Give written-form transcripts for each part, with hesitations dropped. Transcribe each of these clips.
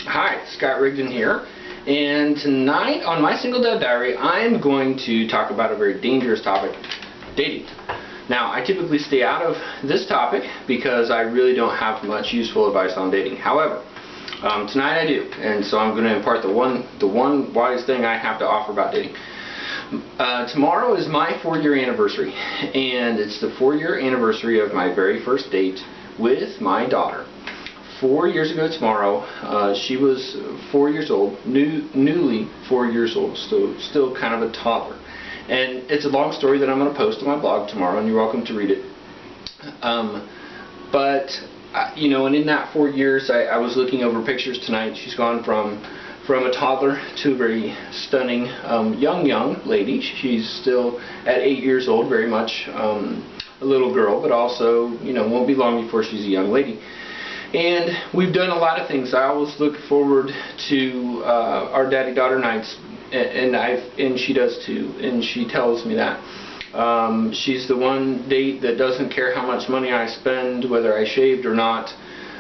Hi, Scott Rigdon here, and tonight on my Single Dad Diary I'm going to talk about a very dangerous topic, dating. Now, I typically stay out of this topic because I really don't have much useful advice on dating. However, tonight I do, and so I'm going to impart the one wise thing I have to offer about dating. Tomorrow is my 4-year anniversary, and it's the 4-year anniversary of my very first date with my daughter. 4 years ago tomorrow, she was 4 years old, newly 4 years old, still kind of a toddler. And it's a long story that I'm going to post on my blog tomorrow, and you're welcome to read it. You know, and in that 4 years, I was looking over pictures tonight. She's gone from a toddler to a very stunning young lady. She's still at 8 years old, very much a little girl, but also, you know, won't be long before she's a young lady. And we've done a lot of things. I always look forward to our daddy-daughter nights, and she does too, and she tells me that. She's the one date that doesn't care how much money I spend, whether I shaved or not,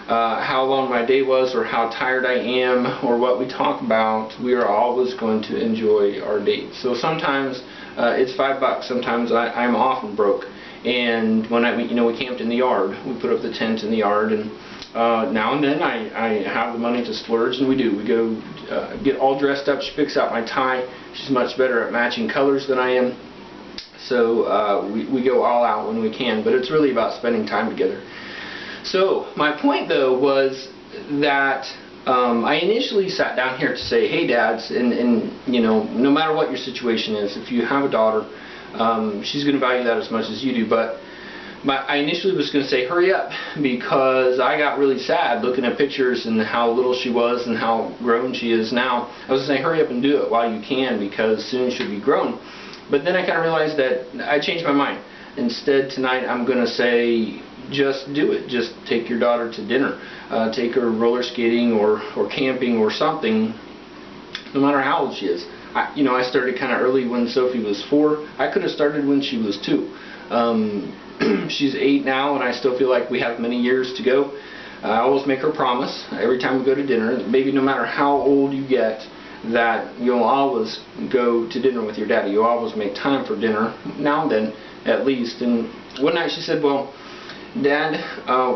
how long my day was, or how tired I am, or what we talk about. We are always going to enjoy our date. So sometimes it's $5. Sometimes I'm often broke. And when we camped in the yard, we put up the tent in the yard, and now and then I have the money to splurge, and we do. We go get all dressed up. She picks out my tie. She's much better at matching colors than I am. So we go all out when we can, but it's really about spending time together. So my point, though, was that I initially sat down here to say, hey dads, and you know, no matter what your situation is, if you have a daughter, she's going to value that as much as you do, but I initially was going to say hurry up, because I got really sad looking at pictures and how little she was and how grown she is now. I was going to say hurry up and do it while you can, because soon she'll be grown. But then I kind of realized that I changed my mind. Instead, tonight I'm going to say just do it. Just take your daughter to dinner. Take her roller skating or camping or something, no matter how old she is. I started kind of early when Sophie was 4. I could have started when she was 2. She's 8 now, and I still feel like we have many years to go. I always make her promise every time we go to dinner, maybe no matter how old you get, that you'll always go to dinner with your daddy. You'll always make time for dinner, now and then at least. And one night she said, well, Dad,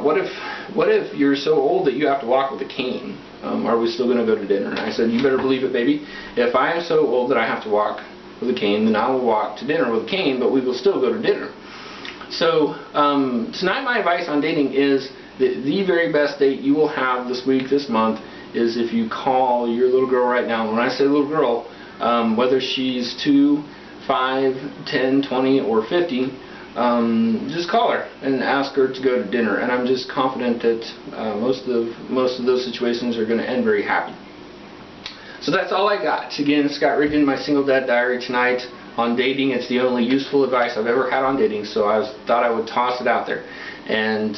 what if you're so old that you have to walk with a cane? Are we still going to go to dinner? And I said, you better believe it, baby. If I am so old that I have to walk with a cane, then I will walk to dinner with a cane, but we will still go to dinner. So tonight my advice on dating is that the very best date you will have this week, this month, is if you call your little girl right now. When I say little girl, whether she's 2, 5, 10, 20, or 50, just call her and ask her to go to dinner. And I'm just confident that most of those situations are going to end very happy. So that's all I got. Again, Scott Rigdon, my Single Dad Diary tonight on dating. It's the only useful advice I've ever had on dating, so I thought I would toss it out there. And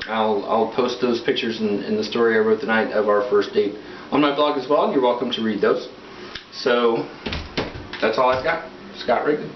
I'll post those pictures in the story I wrote the night of our first date on my blog as well, and you're welcome to read those. So that's all I've got. Scott Rigdon.